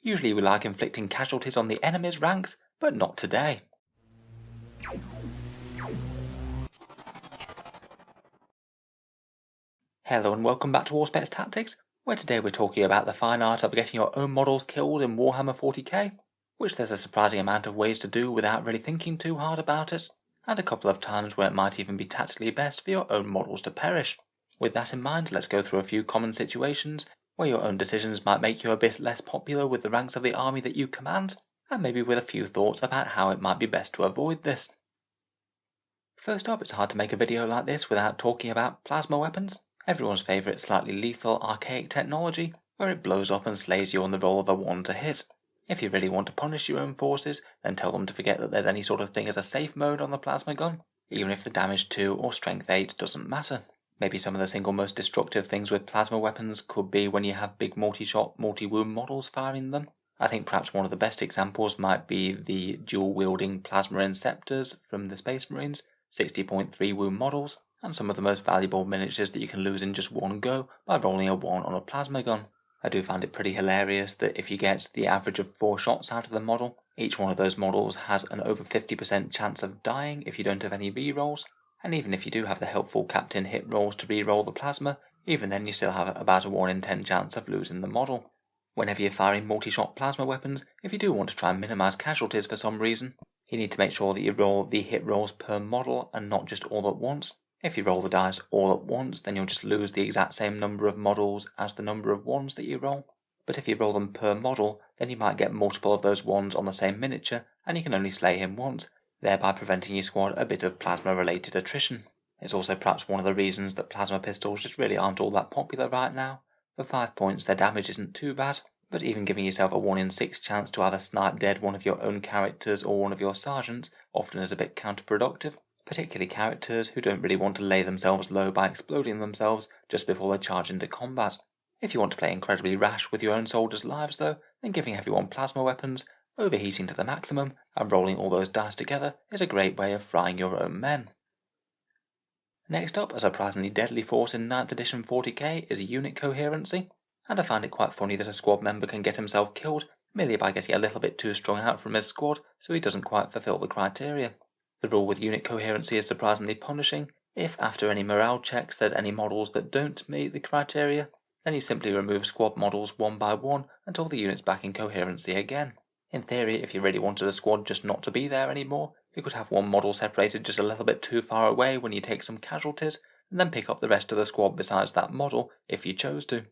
Usually we like inflicting casualties on the enemy's ranks, but not today. Hello and welcome back to Auspex Tactics, where today we're talking about the fine art of getting your own models killed in Warhammer 40k, which there's a surprising amount of ways to do without really thinking too hard about it, and a couple of times where it might even be tactically best for your own models to perish. With that in mind, let's go through a few common situations where your own decisions might make you a bit less popular with the ranks of the army that you command, and maybe with a few thoughts about how it might be best to avoid this. First up, it's hard to make a video like this without talking about plasma weapons, everyone's favourite slightly lethal archaic technology, where it blows up and slays you on the roll of a 1 to hit. If you really want to punish your own forces, then tell them to forget that there's any sort of thing as a safe mode on the plasma gun, even if the damage 2 or strength 8 doesn't matter. Maybe some of the single most destructive things with plasma weapons could be when you have big multi-shot, multi-wound models firing them. I think perhaps one of the best examples might be the dual-wielding plasma Interceptors from the Space Marines, 60.3 wound models, and some of the most valuable miniatures that you can lose in just one go by rolling a 1 on a plasma gun. I do find it pretty hilarious that if you get the average of 4 shots out of the model, each one of those models has an over 50% chance of dying if you don't have any rerolls, and even if you do have the helpful captain hit rolls to reroll the plasma, even then you still have about a 1 in 10 chance of losing the model. Whenever you're firing multi-shot plasma weapons, if you do want to try and minimise casualties for some reason, you need to make sure that you roll the hit rolls per model and not just all at once. If you roll the dice all at once, then you'll just lose the exact same number of models as the number of 1s that you roll. But if you roll them per model, then you might get multiple of those 1s on the same miniature, and you can only slay him once, thereby preventing your squad a bit of plasma-related attrition. It's also perhaps one of the reasons that plasma pistols just really aren't all that popular right now. For 5 points, their damage isn't too bad, but even giving yourself a 1 in 6 chance to either snipe dead one of your own characters or one of your sergeants often is a bit counterproductive, particularly characters who don't really want to lay themselves low by exploding themselves just before they charge into combat. If you want to play incredibly rash with your own soldiers' lives though, then giving everyone plasma weapons, overheating to the maximum, and rolling all those dice together is a great way of frying your own men. Next up, a surprisingly deadly force in 9th edition 40k is unit coherency, and I find it quite funny that a squad member can get himself killed merely by getting a little bit too strung out from his squad so he doesn't quite fulfill the criteria. The rule with unit coherency is surprisingly punishing. If after any morale checks there's any models that don't meet the criteria, then you simply remove squad models one by one until the unit's back in coherency again. In theory, if you really wanted a squad just not to be there anymore, you could have one model separated just a little bit too far away when you take some casualties, and then pick up the rest of the squad besides that model if you chose to.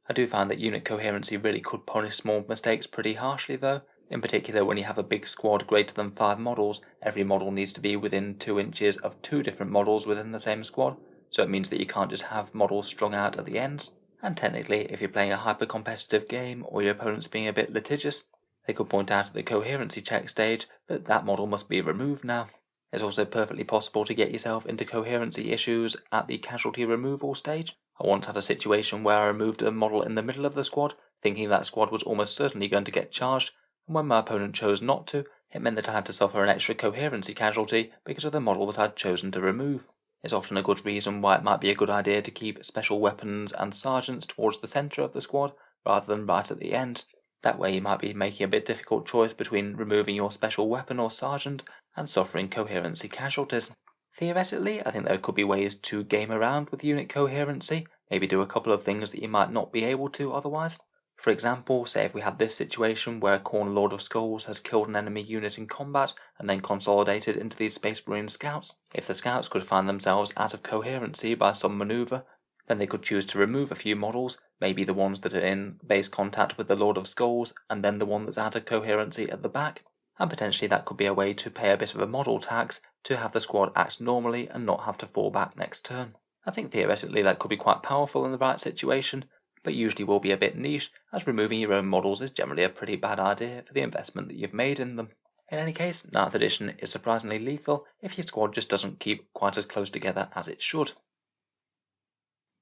I do find that unit coherency really could punish small mistakes pretty harshly though. In particular, when you have a big squad greater than 5 models, every model needs to be within 2 inches of 2 different models within the same squad, so it means that you can't just have models strung out at the ends. And technically, if you're playing a hyper-competitive game or your opponent's being a bit litigious, they could point out at the coherency check stage that that model must be removed now. It's also perfectly possible to get yourself into coherency issues at the casualty removal stage. I once had a situation where I removed a model in the middle of the squad, thinking that squad was almost certainly going to get charged, and when my opponent chose not to, it meant that I had to suffer an extra coherency casualty because of the model that I'd chosen to remove. It's often a good reason why it might be a good idea to keep special weapons and sergeants towards the centre of the squad rather than right at the end. That way you might be making a bit difficult choice between removing your special weapon or sergeant and suffering coherency casualties. Theoretically, I think there could be ways to game around with unit coherency, maybe do a couple of things that you might not be able to otherwise. For example, say if we had this situation where Khorne Lord of Skulls has killed an enemy unit in combat and then consolidated into these Space Marine scouts. If the scouts could find themselves out of coherency by some manoeuvre, then they could choose to remove a few models, maybe the ones that are in base contact with the Lord of Skulls and then the one that's out of coherency at the back, and potentially that could be a way to pay a bit of a model tax to have the squad act normally and not have to fall back next turn. I think theoretically that could be quite powerful in the right situation, but usually will be a bit niche, as removing your own models is generally a pretty bad idea for the investment that you've made in them. In any case, 9th edition is surprisingly lethal if your squad just doesn't keep quite as close together as it should.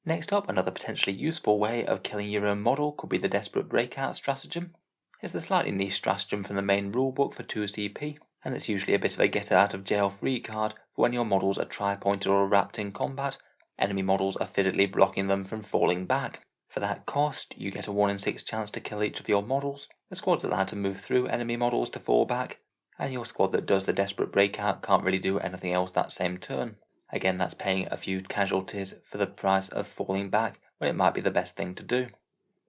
Next up, another potentially useful way of killing your own model could be the Desperate Breakout stratagem. It's the slightly niche stratagem from the main rulebook for 2CP, and it's usually a bit of a get-out-of-jail-free card for when your models are tri-pointed or wrapped in combat. Enemy models are physically blocking them from falling back. For that cost, you get a 1 in 6 chance to kill each of your models, the squad's allowed to move through enemy models to fall back, and your squad that does the desperate breakout can't really do anything else that same turn. Again, that's paying a few casualties for the price of falling back when it might be the best thing to do.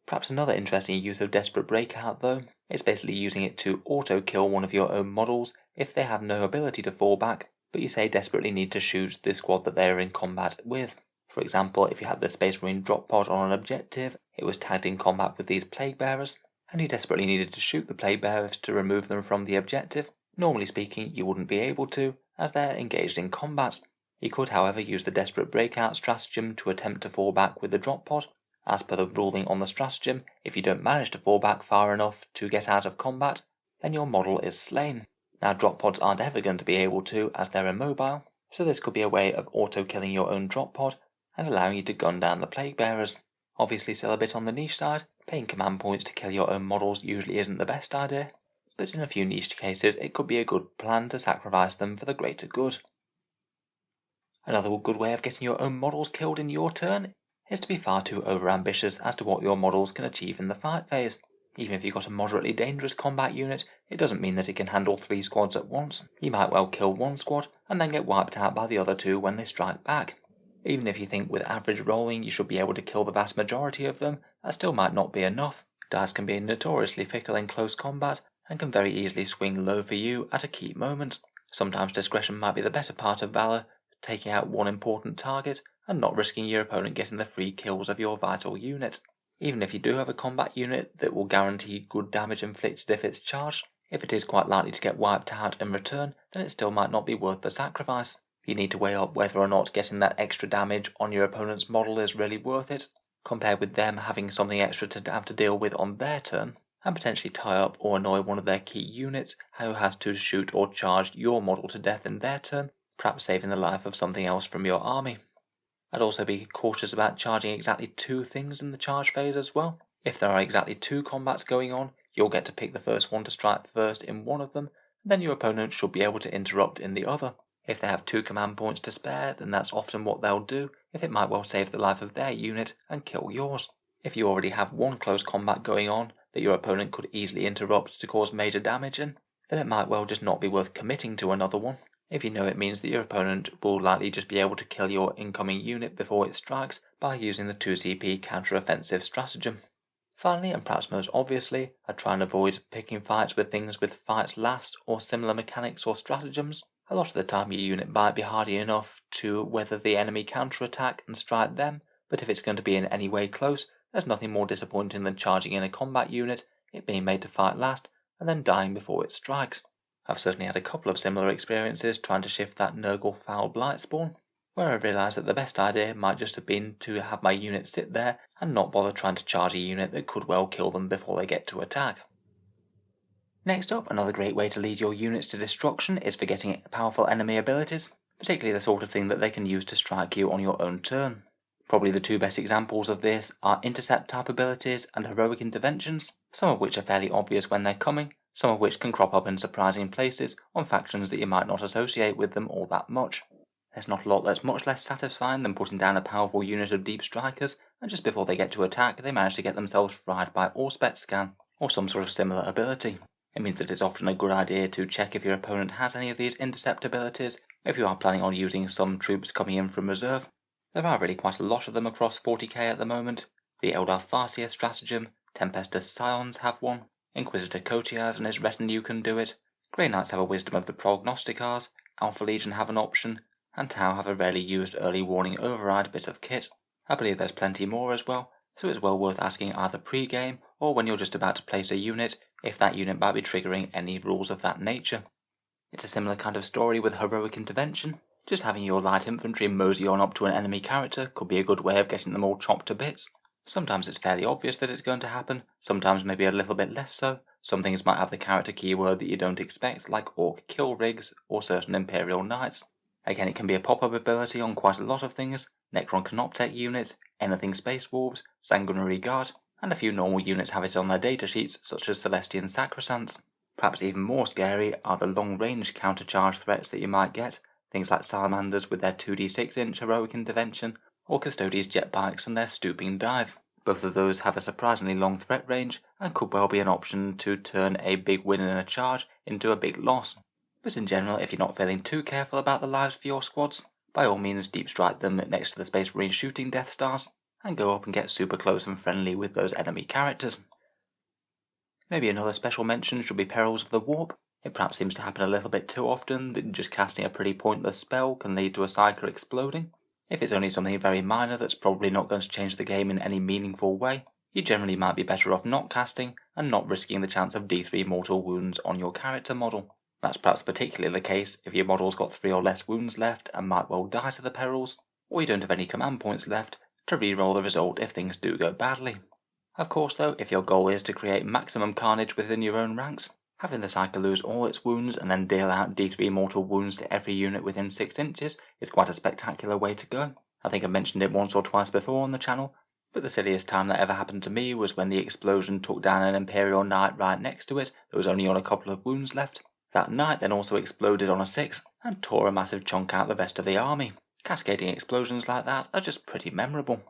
Perhaps another interesting use of desperate breakout though, is basically using it to auto-kill one of your own models if they have no ability to fall back, but you say desperately need to shoot the squad that they are in combat with. For example, if you had the Space Marine drop pod on an objective, it was tagged in combat with these Plague Bearers, and you desperately needed to shoot the Plague Bearers to remove them from the objective. Normally speaking, you wouldn't be able to, as they're engaged in combat. You could, however, use the desperate breakout stratagem to attempt to fall back with the drop pod. As per the ruling on the stratagem, if you don't manage to fall back far enough to get out of combat, then your model is slain. Now, drop pods aren't ever going to be able to, as they're immobile, so this could be a way of auto-killing your own drop pod and allowing you to gun down the Plague Bearers. Obviously still a bit on the niche side, paying command points to kill your own models usually isn't the best idea, but in a few niche cases it could be a good plan to sacrifice them for the greater good. Another good way of getting your own models killed in your turn is to be far too overambitious as to what your models can achieve in the fight phase. Even if you've got a moderately dangerous combat unit, it doesn't mean that it can handle 3 squads at once. You might well kill 1 squad and then get wiped out by the other 2 when they strike back. Even if you think with average rolling you should be able to kill the vast majority of them, that still might not be enough. Dice can be notoriously fickle in close combat and can very easily swing low for you at a key moment. Sometimes discretion might be the better part of valor, taking out one important target and not risking your opponent getting the free kills of your vital unit. Even if you do have a combat unit that will guarantee good damage inflicted if it's charged, if it is quite likely to get wiped out in return, then it still might not be worth the sacrifice. You need to weigh up whether or not getting that extra damage on your opponent's model is really worth it, compared with them having something extra to have to deal with on their turn, and potentially tie up or annoy one of their key units who has to shoot or charge your model to death in their turn, perhaps saving the life of something else from your army. I'd also be cautious about charging exactly 2 things in the charge phase as well. If there are exactly 2 combats going on, you'll get to pick the first one to strike first in one of them, and then your opponent should be able to interrupt in the other. If they have 2 command points to spare, then that's often what they'll do, if it might well save the life of their unit and kill yours. If you already have 1 close combat going on that your opponent could easily interrupt to cause major damage in, then it might well just not be worth committing to another one. If you know it means that your opponent will likely just be able to kill your incoming unit before it strikes by using the 2CP counter-offensive stratagem. Finally, and perhaps most obviously, I try and avoid picking fights with things with fights last or similar mechanics or stratagems. A lot of the time your unit might be hardy enough to weather the enemy counter-attack and strike them, but if it's going to be in any way close, there's nothing more disappointing than charging in a combat unit, it being made to fight last, and then dying before it strikes. I've certainly had a couple of similar experiences trying to shift that Nurgle Foul Blightspawn, where I realised that the best idea might just have been to have my unit sit there and not bother trying to charge a unit that could well kill them before they get to attack. Next up, another great way to lead your units to destruction is for getting powerful enemy abilities, particularly the sort of thing that they can use to strike you on your own turn. Probably the 2 best examples of this are Intercept type abilities and Heroic Interventions, some of which are fairly obvious when they're coming, some of which can crop up in surprising places on factions that you might not associate with them all that much. There's not a lot that's much less satisfying than putting down a powerful unit of deep strikers, and just before they get to attack they manage to get themselves fried by Auspex scan, or some sort of similar ability. It means that it's often a good idea to check if your opponent has any of these intercept abilities, if you are planning on using some troops coming in from reserve. There are really quite a lot of them across 40k at the moment. The Eldar Farseer stratagem, Tempestus Scions have one, Inquisitor Cotias and his retinue can do it, Grey Knights have a Wisdom of the Prognosticars, Alpha Legion have an option, and Tau have a rarely used early warning override bit of kit. I believe there's plenty more as well, so it's well worth asking either pre-game or when you're just about to place a unit if that unit might be triggering any rules of that nature. It's a similar kind of story with Heroic Intervention. Just having your light infantry mosey on up to an enemy character could be a good way of getting them all chopped to bits. Sometimes it's fairly obvious that it's going to happen, sometimes maybe a little bit less so. Some things might have the character keyword that you don't expect, like Orc Kill Rigs or certain Imperial Knights. Again, it can be a pop-up ability on quite a lot of things, Necron Canoptech units, anything Space Wolves, Sanguinary Guard, and a few normal units have it on their datasheets such as Celestian Sacrosants. Perhaps even more scary are the long-range counter-charge threats that you might get, things like Salamanders with their 2d6-inch Heroic Intervention, or Custodes Jetbikes and their Stooping Dive. Both of those have a surprisingly long threat range and could well be an option to turn a big win in a charge into a big loss. But in general, if you're not feeling too careful about the lives for your squads, by all means deep strike them next to the Space Marine shooting Death Stars and go up and get super close and friendly with those enemy characters. Maybe another special mention should be Perils of the Warp. It perhaps seems to happen a little bit too often that just casting a pretty pointless spell can lead to a Psyker exploding. If it's only something very minor that's probably not going to change the game in any meaningful way, you generally might be better off not casting and not risking the chance of D3 mortal wounds on your character model. That's perhaps particularly the case if your model's got 3 or less wounds left and might well die to the perils, or you don't have any command points left to reroll the result if things do go badly. Of course though, if your goal is to create maximum carnage within your own ranks, having the Psyker lose all its wounds and then deal out D3 mortal wounds to every unit within 6 inches is quite a spectacular way to go. I think I've mentioned it once or twice before on the channel, but the silliest time that ever happened to me was when the explosion took down an Imperial Knight right next to it that was only on a couple of wounds left. That Knight then also exploded on a 6 and tore a massive chunk out the rest of the army. Cascading explosions like that are just pretty memorable.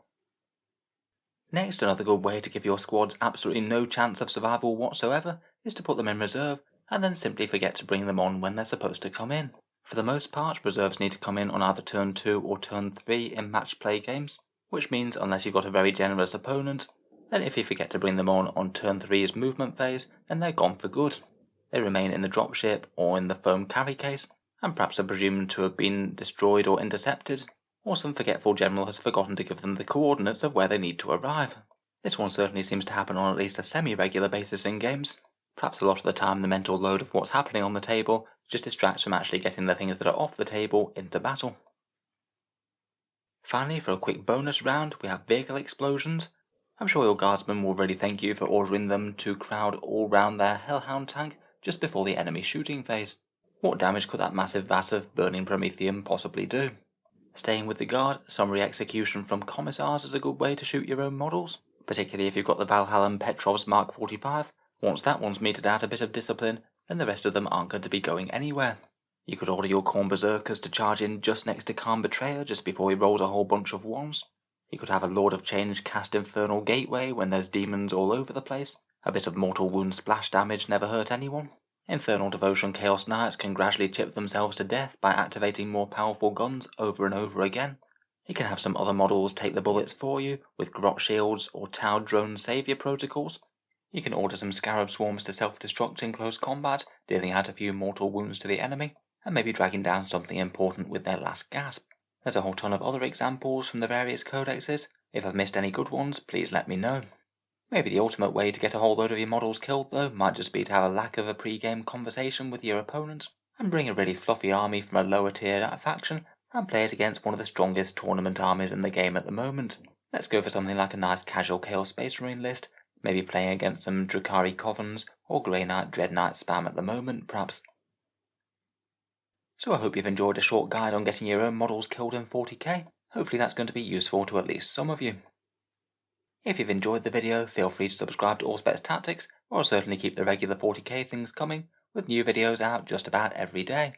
Next, another good way to give your squads absolutely no chance of survival whatsoever is to put them in reserve and then simply forget to bring them on when they're supposed to come in. For the most part, reserves need to come in on either turn 2 or turn 3 in match play games, which means unless you've got a very generous opponent, then if you forget to bring them on turn 3's movement phase, then they're gone for good. They remain in the dropship or in the foam carry case, and perhaps are presumed to have been destroyed or intercepted, or some forgetful general has forgotten to give them the coordinates of where they need to arrive. This one certainly seems to happen on at least a semi-regular basis in games. Perhaps a lot of the time the mental load of what's happening on the table just distracts from actually getting the things that are off the table into battle. Finally, for a quick bonus round, we have vehicle explosions. I'm sure your guardsmen will really thank you for ordering them to crowd all round their Hellhound tank just before the enemy shooting phase. What damage could that massive vat of burning promethium possibly do? Staying with the guard, summary execution from commissars is a good way to shoot your own models, particularly if you've got the Valhallan Petrov's Mark 45. Once that one's meted out a bit of discipline, then the rest of them aren't going to be going anywhere. You could order your Khorne Berserkers to charge in just next to Khan Betrayer just before he rolls a whole bunch of ones. You could have a Lord of Change cast Infernal Gateway when there's demons all over the place. A bit of mortal wound splash damage never hurt anyone. Infernal Devotion Chaos Knights can gradually chip themselves to death by activating more powerful guns over and over again. You can have some other models take the bullets for you with Grot Shields or Tau Drone Savior protocols. You can order some Scarab Swarms to self-destruct in close combat, dealing out a few mortal wounds to the enemy, and maybe dragging down something important with their last gasp. There's a whole ton of other examples from the various codexes. If I've missed any good ones, please let me know. Maybe the ultimate way to get a whole load of your models killed though might just be to have a lack of a pre-game conversation with your opponents and bring a really fluffy army from a lower tier faction and play it against one of the strongest tournament armies in the game at the moment. Let's go for something like a nice casual Chaos Space Marine list, maybe playing against some Drukhari Covens or Grey Knight Dread Knight spam at the moment perhaps. So I hope you've enjoyed a short guide on getting your own models killed in 40k. Hopefully that's going to be useful to at least some of you. If you've enjoyed the video, feel free to subscribe to Auspex Tactics, or I'll certainly keep the regular 40k things coming, with new videos out just about every day.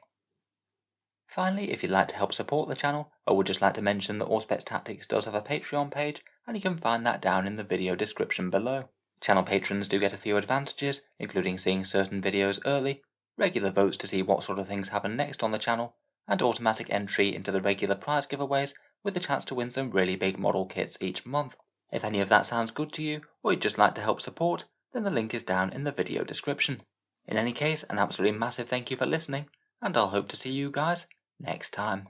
Finally, if you'd like to help support the channel, I would just like to mention that Auspex Tactics does have a Patreon page, and you can find that down in the video description below. Channel patrons do get a few advantages, including seeing certain videos early, regular votes to see what sort of things happen next on the channel, and automatic entry into the regular prize giveaways with the chance to win some really big model kits each month. If any of that sounds good to you, or you'd just like to help support, then the link is down in the video description. In any case, an absolutely massive thank you for listening, and I'll hope to see you guys next time.